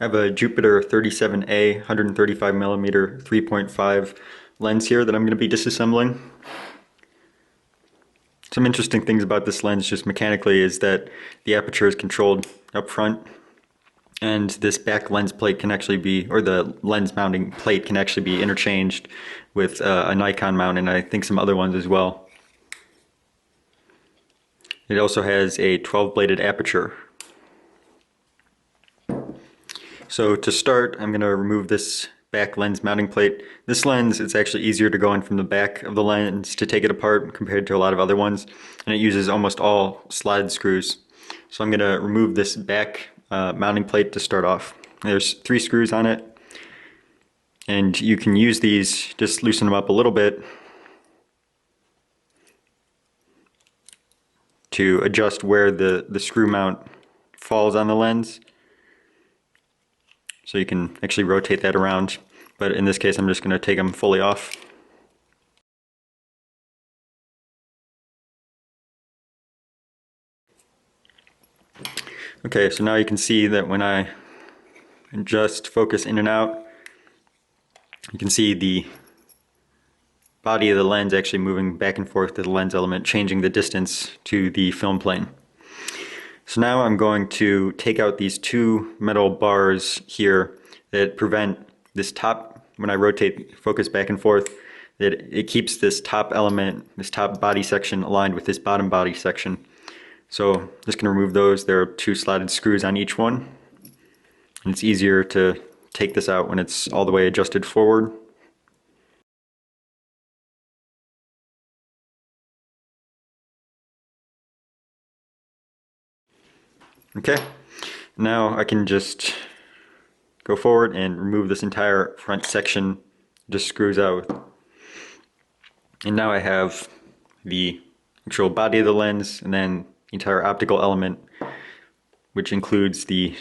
I have a Jupiter 37A 135mm 3.5 lens here that I'm going to be disassembling. Some interesting things about this lens just mechanically is that the aperture is controlled up front, and this back lens plate can actually be, or the lens mounting plate can actually be interchanged with a Nikon mount, and I think some other ones as well. It also has a 12-bladed aperture. So to start, I'm going to remove this back lens mounting plate. This lens, it's actually easier to go in from the back of the lens to take it apart compared to a lot of other ones, and it uses almost all slotted screws. So I'm going to remove this back mounting plate to start off. There's 3 screws on it, and you can use these, just loosen them up a little bit to adjust where the screw mount falls on the lens. So you can actually rotate that around, but in this case I'm just going to take them fully off. Okay, so now you can see that when I adjust focus in and out, you can see the body of the lens actually moving back and forth to the lens element, changing the distance to the film plane. So now I'm going to take out these 2 metal bars here that prevent this top, when I rotate focus back and forth, that it keeps this top element, this top body section aligned with this bottom body section. So I'm just going to remove those. There are 2 slotted screws on each one, and it's easier to take this out when it's all the way adjusted forward. Okay, now I can just go forward and remove this entire front section, just screws out. And now I have the actual body of the lens and then the entire optical element, which includes the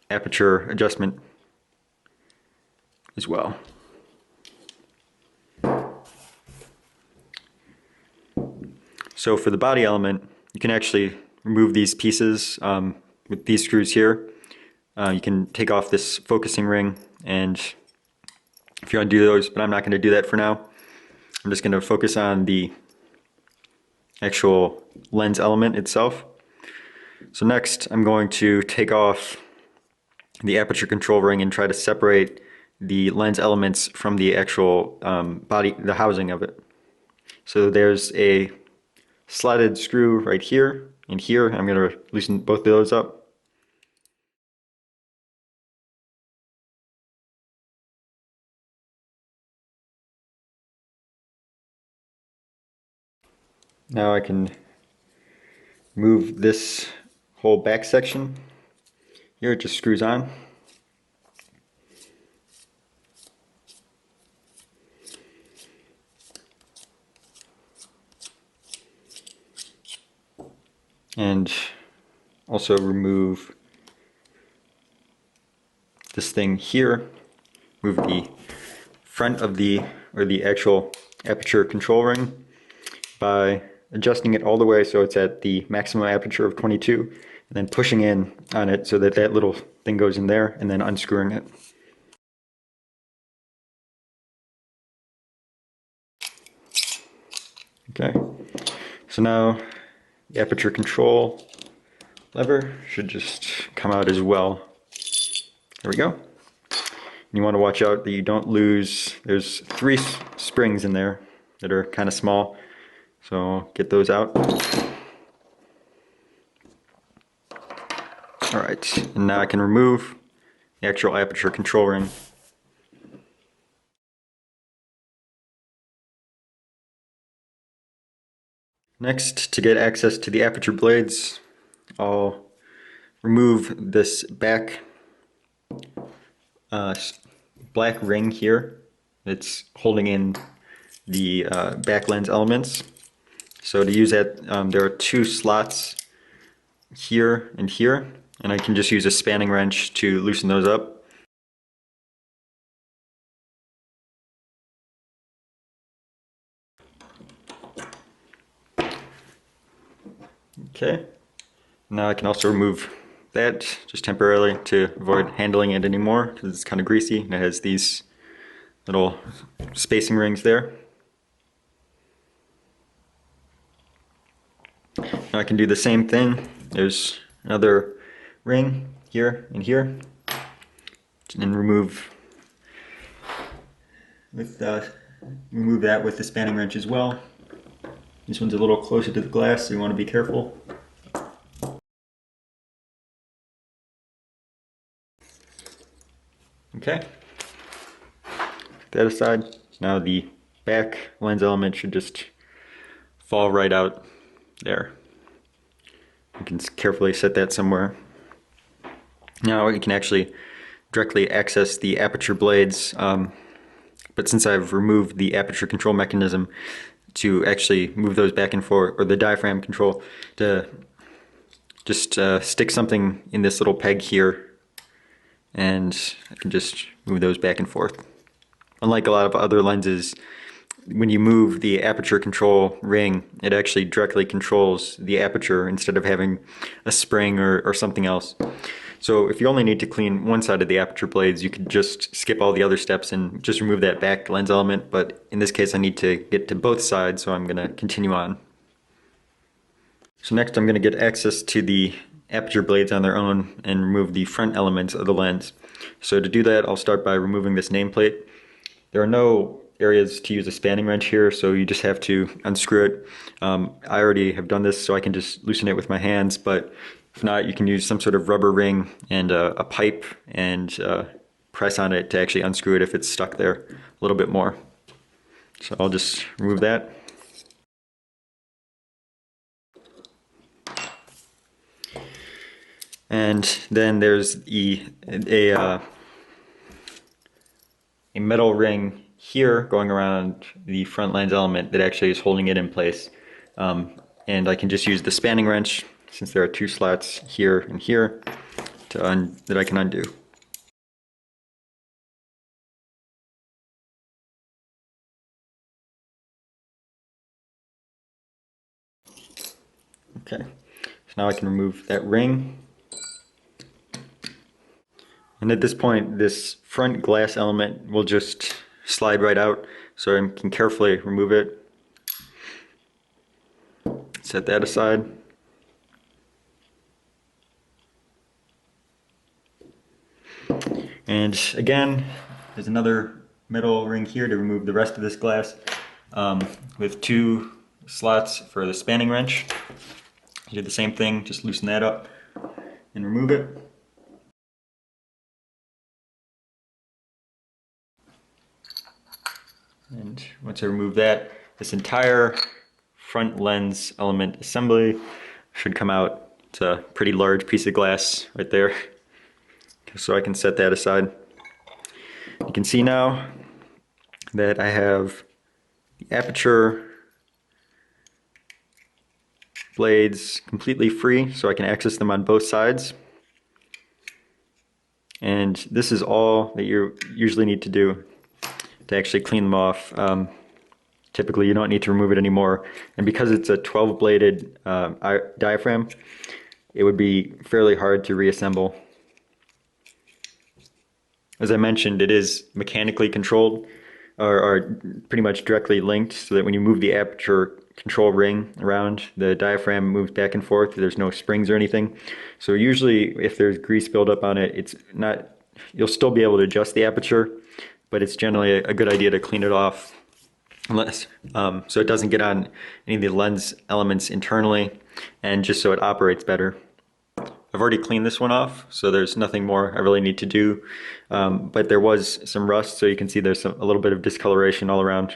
aperture adjustment as well. So for the body element, you can actually remove these pieces with these screws here. You can take off this focusing ring, and if you want to do those, but I'm not going to do that for now. I'm just going to focus on the actual lens element itself. So next I'm going to take off the aperture control ring and try to separate the lens elements from the actual body, the housing of it. So there's a slotted screw right here and here. I'm going to loosen both of those up. Now I can move this whole back section. Here it just screws on. And also remove this thing here. Move the front of the actual aperture control ring by adjusting it all the way so it's at the maximum aperture of 22, and then pushing in on it so that that little thing goes in there, and then unscrewing it. Okay, so now the aperture control lever should just come out as well. There we go. You want to watch out that you don't lose, there's 3 springs in there that are kind of small, so get those out. Alright, and now I can remove the actual aperture control ring. Next, to get access to the aperture blades, I'll remove this back black ring here. It's holding in the back lens elements. So to use that, there are 2 slots here, and I can just use a spanning wrench to loosen those up. Okay, now I can also remove that just temporarily to avoid handling it anymore because it's kind of greasy and it has these little spacing rings there. Now I can do the same thing. There's another ring here and here, and remove that with the spanning wrench as well. This one's a little closer to the glass, so you want to be careful. Okay, put that aside. Now the back lens element should just fall right out there. You can carefully set that somewhere. Now you can actually directly access the aperture blades, but since I've removed the aperture control mechanism to actually move those back and forth, or the diaphragm control, to just stick something in this little peg here, and I can just move those back and forth. Unlike a lot of other lenses, when you move the aperture control ring, it actually directly controls the aperture instead of having a spring or something else. So if you only need to clean one side of the aperture blades, you could just skip all the other steps and just remove that back lens element. But in this case, I need to get to both sides, so I'm going to continue on. So next I'm going to get access to the aperture blades on their own and remove the front elements of the lens. So to do that, I'll start by removing this nameplate. There are no areas to use a spanning wrench here, so you just have to unscrew it. I already have done this, so I can just loosen it with my hands, but if not, you can use some sort of rubber ring and a pipe and press on it to actually unscrew it if it's stuck there a little bit more. So I'll just remove that. And then there's a metal ring here going around the front lens element that actually is holding it in place. And I can just use the spanning wrench, since there are two slots here and here, that I can undo. Okay, so now I can remove that ring. And at this point, this front glass element will just slide right out, so I can carefully remove it. Set that aside. And again, there's another metal ring here to remove the rest of this glass, with two slots for the spanning wrench. You do the same thing, just loosen that up and remove it. And once I remove that, this entire front lens element assembly should come out. It's a pretty large piece of glass right there. So I can set that aside. You can see now that I have the aperture blades completely free, so I can access them on both sides. And this is all that you usually need to do to actually clean them off. Typically you don't need to remove it anymore, and because it's a 12-bladed diaphragm, it would be fairly hard to reassemble. As I mentioned, it is mechanically controlled, or pretty much directly linked, so that when you move the aperture control ring around, the diaphragm moves back and forth. There's no springs or anything. So usually if there's grease buildup on it, it's not, you'll still be able to adjust the aperture, but it's generally a good idea to clean it off, unless so it doesn't get on any of the lens elements internally, and just so it operates better. I've already cleaned this one off, so there's nothing more I really need to do, but there was some rust, so you can see there's a little bit of discoloration all around.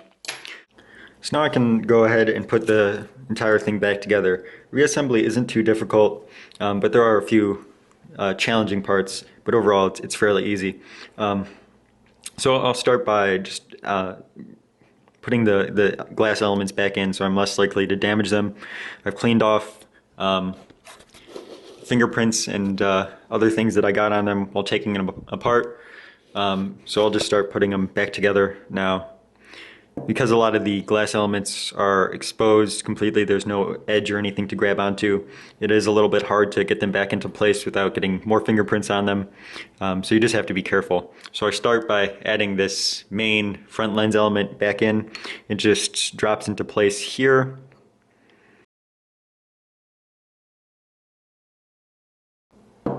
So now I can go ahead and put the entire thing back together. Reassembly isn't too difficult, but there are a few challenging parts, but overall it's fairly easy. So I'll start by just putting the glass elements back in so I'm less likely to damage them. I've cleaned off fingerprints and other things that I got on them while taking them apart. So I'll just start putting them back together now. Because a lot of the glass elements are exposed completely, there's no edge or anything to grab onto, it is a little bit hard to get them back into place without getting more fingerprints on them. So you just have to be careful. So I start by adding this main front lens element back in. It just drops into place here.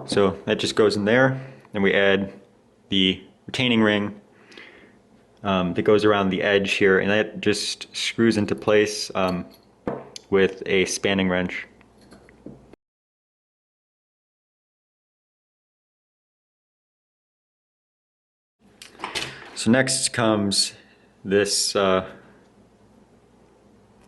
So that just goes in there. Then we add the retaining ring that goes around the edge here, and that just screws into place with a spanning wrench. So next comes this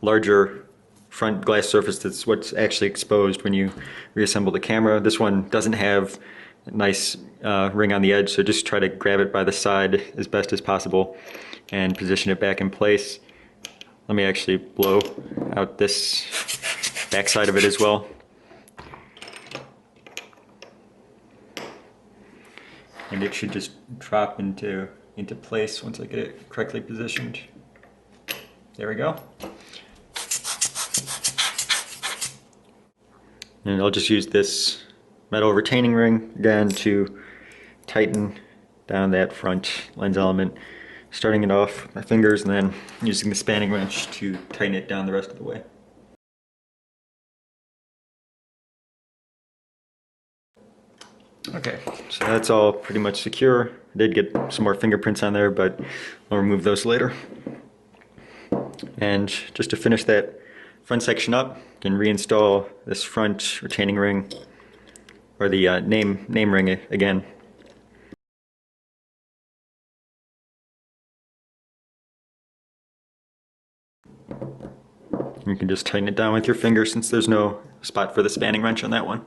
larger front glass surface that's what's actually exposed when you reassemble the camera. This one doesn't have a nice ring on the edge, so just try to grab it by the side as best as possible and position it back in place. Let me actually blow out this back side of it as well. And it should just drop into place once I get it correctly positioned. There we go. And I'll just use this metal retaining ring again to tighten down that front lens element, starting it off with my fingers and then using the spanning wrench to tighten it down the rest of the way. Okay, so that's all pretty much secure. I did get some more fingerprints on there, but I'll remove those later. And just to finish that front section up, you can reinstall this front retaining ring, or the name ring again. You can just tighten it down with your finger since there's no spot for the spanning wrench on that one.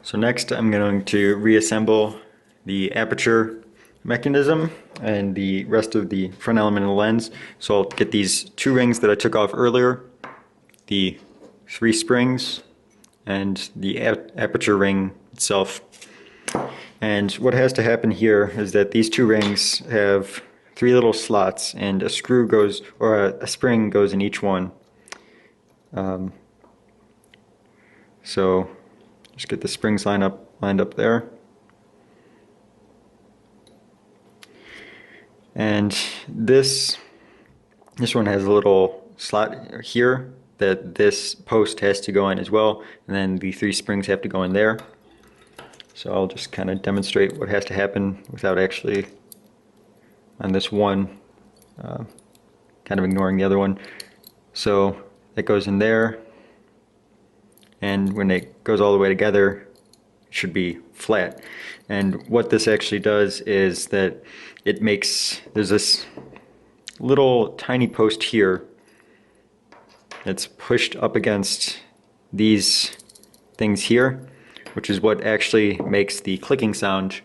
So next I'm going to reassemble the aperture mechanism and the rest of the front element of the lens. So I'll get these two rings that I took off earlier, the 3 springs, and the aperture ring itself. And what has to happen here is that these 2 rings have 3 little slots, and a screw goes, or a spring goes in each one. So just get the springs lined up there. And this one has a little slot here that this post has to go in as well, and then the 3 springs have to go in there. So I'll just kind of demonstrate what has to happen without actually on this one kind of ignoring the other one. So that goes in there, and when it goes all the way together it should be flat. And what this actually does is that it makes, there's this little tiny post here that's pushed up against these things here, which is what actually makes the clicking sound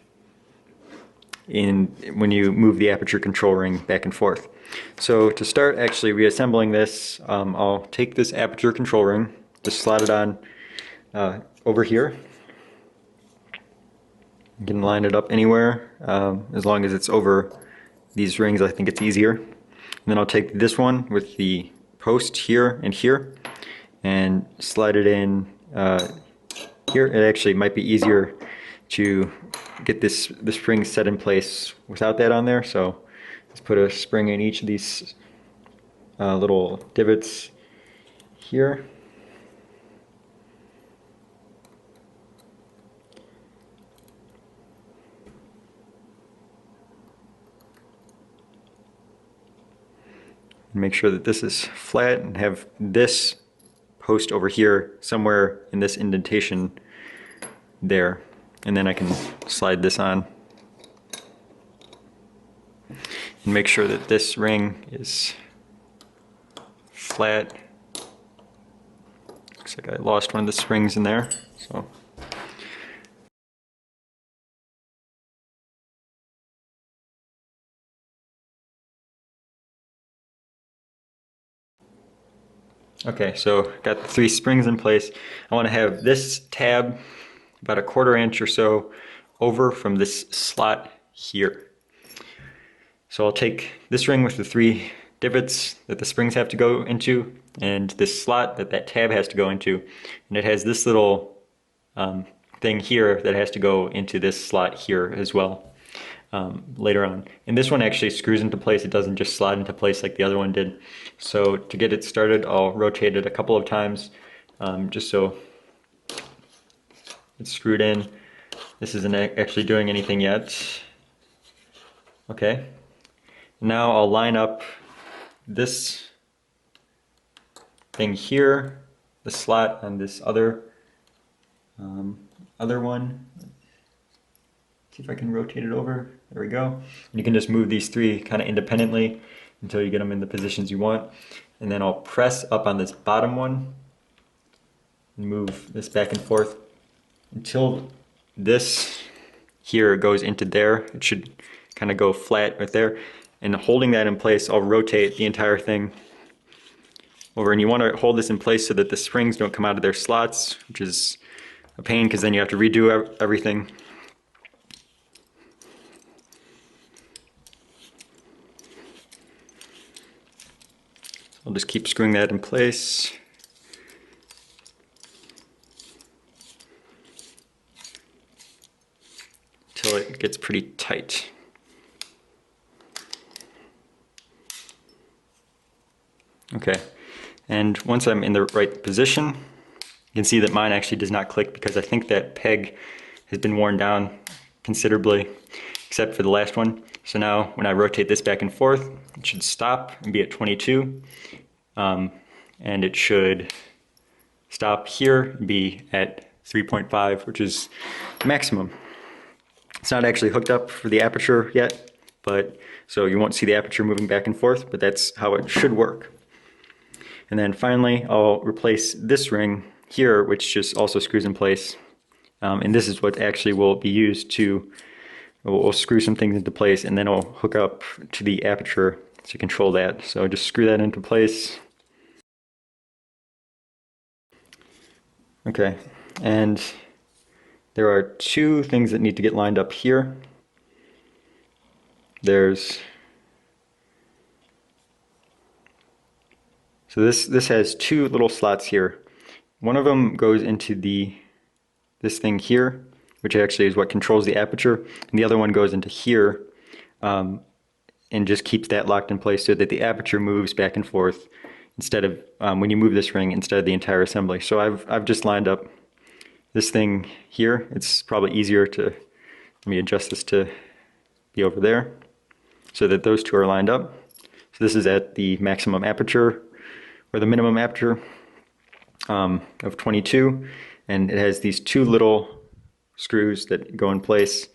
when you move the aperture control ring back and forth. So to start actually reassembling this, I'll take this aperture control ring, just slide it on over here. You can line it up anywhere, as long as it's over these rings. I think it's easier. And then I'll take this one with the post here and slide it in here. It actually might be easier to get the spring set in place without that on there. So let's put a spring in each of these little divots here. Make sure that this is flat and have this post over here somewhere in this indentation there, and then I can slide this on and make sure that this ring is flat. Looks like I lost one of the springs in there, so okay, so got the 3 springs in place. I want to have this tab about a 1/4 inch or so over from this slot here. So I'll take this ring with the 3 divots that the springs have to go into, and this slot that that tab has to go into, and it has this little thing here that has to go into this slot here as well later on. And this one actually screws into place. It doesn't just slide into place like the other one did. So to get it started, I'll rotate it a couple of times just so it's screwed in. This isn't actually doing anything yet. Okay. Now I'll line up this thing here, the slot on this other one. See if I can rotate it over. There we go. And you can just move these 3 kind of independently until you get them in the positions you want. And then I'll press up on this bottom one and move this back and forth until this here goes into there. It should kind of go flat right there. And holding that in place, I'll rotate the entire thing over. And you want to hold this in place so that the springs don't come out of their slots, which is a pain because then you have to redo everything. I'll just keep screwing that in place. Until it gets pretty tight. Okay, and once I'm in the right position, you can see that mine actually does not click because I think that peg has been worn down considerably, except for the last one. So now when I rotate this back and forth, it should stop and be at 22. And it should stop here and be at 3.5, which is maximum. It's not actually hooked up for the aperture yet, but so you won't see the aperture moving back and forth, but that's how it should work. And then finally, I'll replace this ring here, which just also screws in place. And this is what actually will be used to, we'll screw some things into place, and then I'll hook up to the aperture to control that. So just screw that into place. Okay, and there are 2 things that need to get lined up here. So this has 2 little slots here. One of them goes into this thing here, which actually is what controls the aperture, and the other one goes into here and just keeps that locked in place so that the aperture moves back and forth instead of when you move this ring instead of the entire assembly. So I've just lined up this thing here. It's probably easier to, let me adjust this to be over there so that those 2 are lined up. So this is at the maximum aperture or the minimum aperture of 22, and it has these 2 little screws that go in place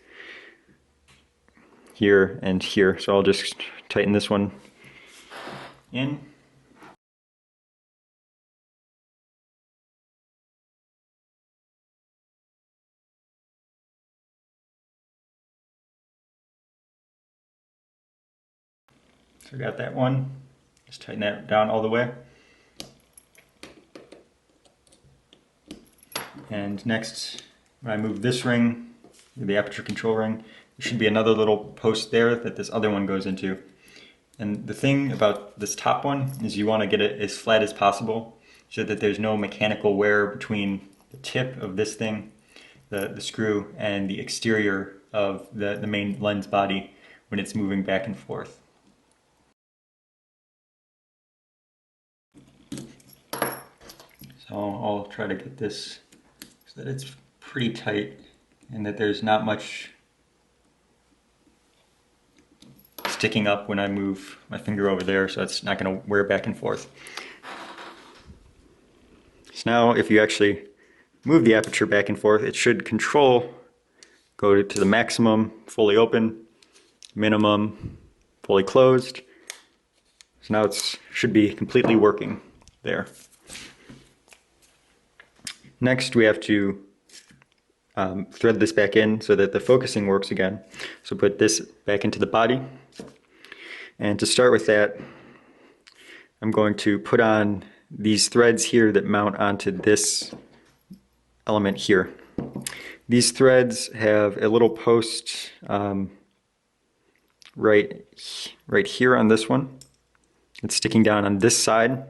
here and here. So I'll just tighten this one in. So I got that one. Just tighten that down all the way. And next, when I move this ring, the aperture control ring, there should be another little post there that this other one goes into. And the thing about this top one is you want to get it as flat as possible so that there's no mechanical wear between the tip of this thing, the screw, and the exterior of the main lens body when it's moving back and forth. So I'll try to get this so that it's pretty tight and that there's not much sticking up when I move my finger over there, so it's not going to wear back and forth. So now if you actually move the aperture back and forth, it should control go to the maximum, fully open, minimum, fully closed. So now it should be completely working there. Next we have to thread this back in so that the focusing works again. So put this back into the body. And to start with that, I'm going to put on these threads here that mount onto this element here. These threads have a little post right here on this one. It's sticking down on this side,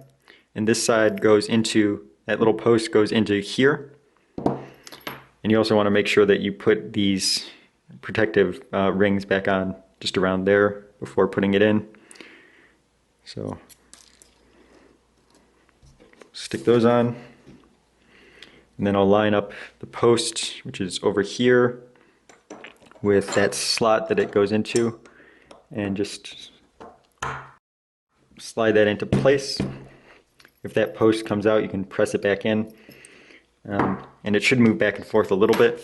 and this side goes into, that little post goes into here. And you also want to make sure that you put these protective rings back on just around there before putting it in. So stick those on, and then I'll line up the post, which is over here, with that slot that it goes into, and just slide that into place. If that post comes out, you can press it back in, and it should move back and forth a little bit.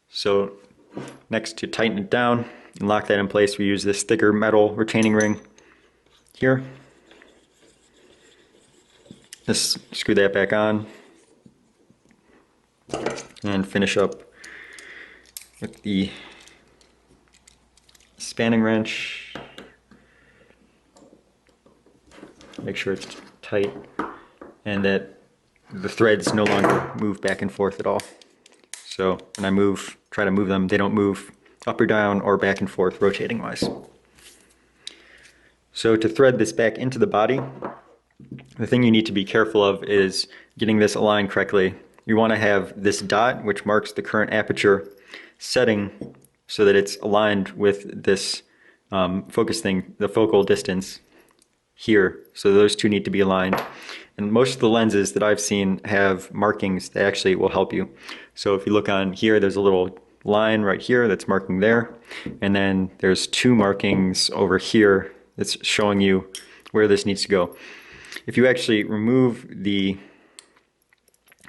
So next, to tighten it down and lock that in place, we use this thicker metal retaining ring here. Just screw that back on and finish up with the spanning wrench. Make sure it's tight and that the threads no longer move back and forth at all. So when I try to move them, they don't move up or down or back and forth rotating wise. So to thread this back into the body, the thing you need to be careful of is getting this aligned correctly. You want to have this dot, which marks the current aperture setting, so that it's aligned with this focus thing, the focal distance here. So those two need to be aligned. And most of the lenses that I've seen have markings that actually will help you. So if you look on here, there's a little line right here that's marking there. And then there's two markings over here that's showing you where this needs to go. If you actually remove the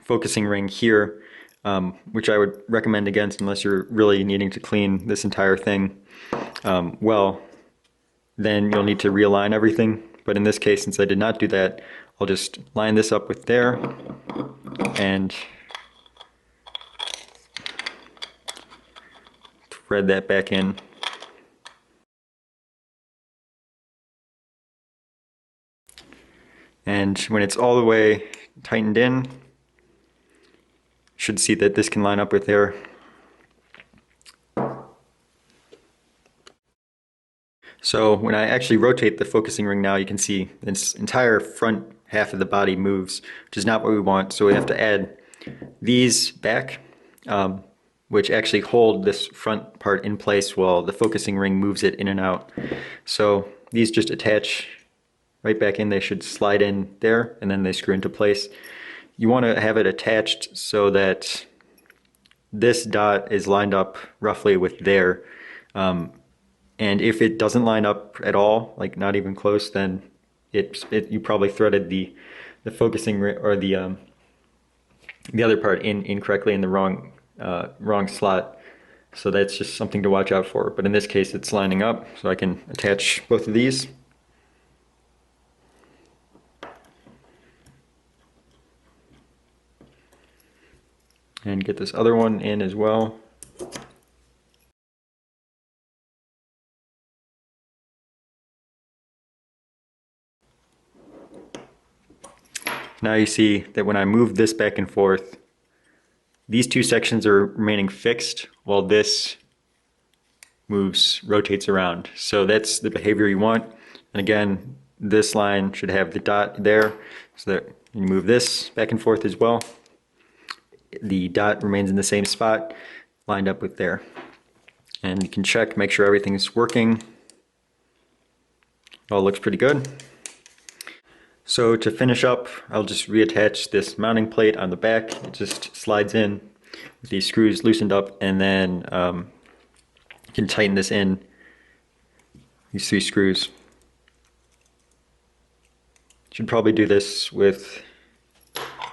focusing ring here, which I would recommend against unless you're really needing to clean this entire thing well, then you'll need to realign everything. But in this case, since I did not do that, I'll just line this up with there and thread that back in. And when it's all the way tightened in, you should see that this can line up with there. So when I actually rotate the focusing ring now, you can see this entire front half of the body moves, which is not what we want. So we have to add these back, which actually hold this front part in place while the focusing ring moves it in and out. So these just attach right back in. They should slide in there, and then they screw into place. You want to have it attached so that this dot is lined up roughly with there. And if it doesn't line up at all, like not even close, then you probably threaded the focusing ring or the other part incorrectly in the wrong slot. So that's just something to watch out for. But in this case, it's lining up, so I can attach both of these. And get this other one in as well. Now you see that when I move this back and forth, these two sections are remaining fixed while this rotates around. So that's the behavior you want. And again, this line should have the dot there, so that you move this back and forth as well. The dot remains in the same spot, lined up with there. And you can check, make sure everything's working. It all looks pretty good. So to finish up, I'll just reattach this mounting plate on the back. It just slides in with these screws loosened up, and then you can tighten this in, these 3 screws. Should probably do this with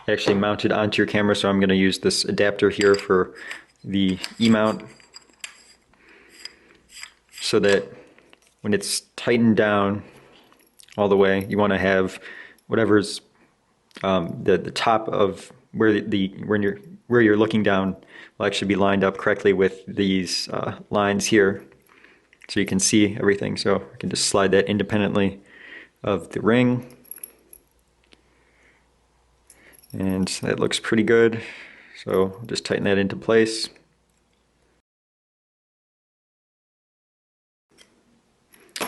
actually mounted onto your camera, so I'm going to use this adapter here for the E-mount, so that when it's tightened down all the way, you want to have whatever's the top of where you're looking down will actually be lined up correctly with these lines here, so you can see everything. So I can just slide that independently of the ring, and that looks pretty good. So I'll just tighten that into place.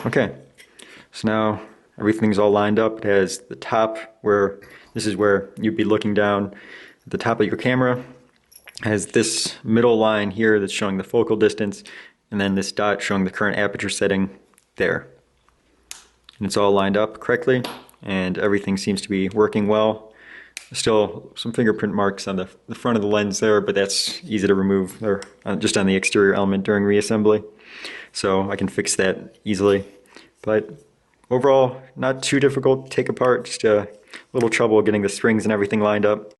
Okay, so now everything's all lined up. It has the top where, this is where you'd be looking down at the top of your camera. It has this middle line here that's showing the focal distance, and then this dot showing the current aperture setting there. And it's all lined up correctly, and everything seems to be working well. Still some fingerprint marks on the front of the lens there, but that's easy to remove, or just on the exterior element during reassembly. So I can fix that easily. But overall, not too difficult to take apart, just a little trouble getting the springs and everything lined up.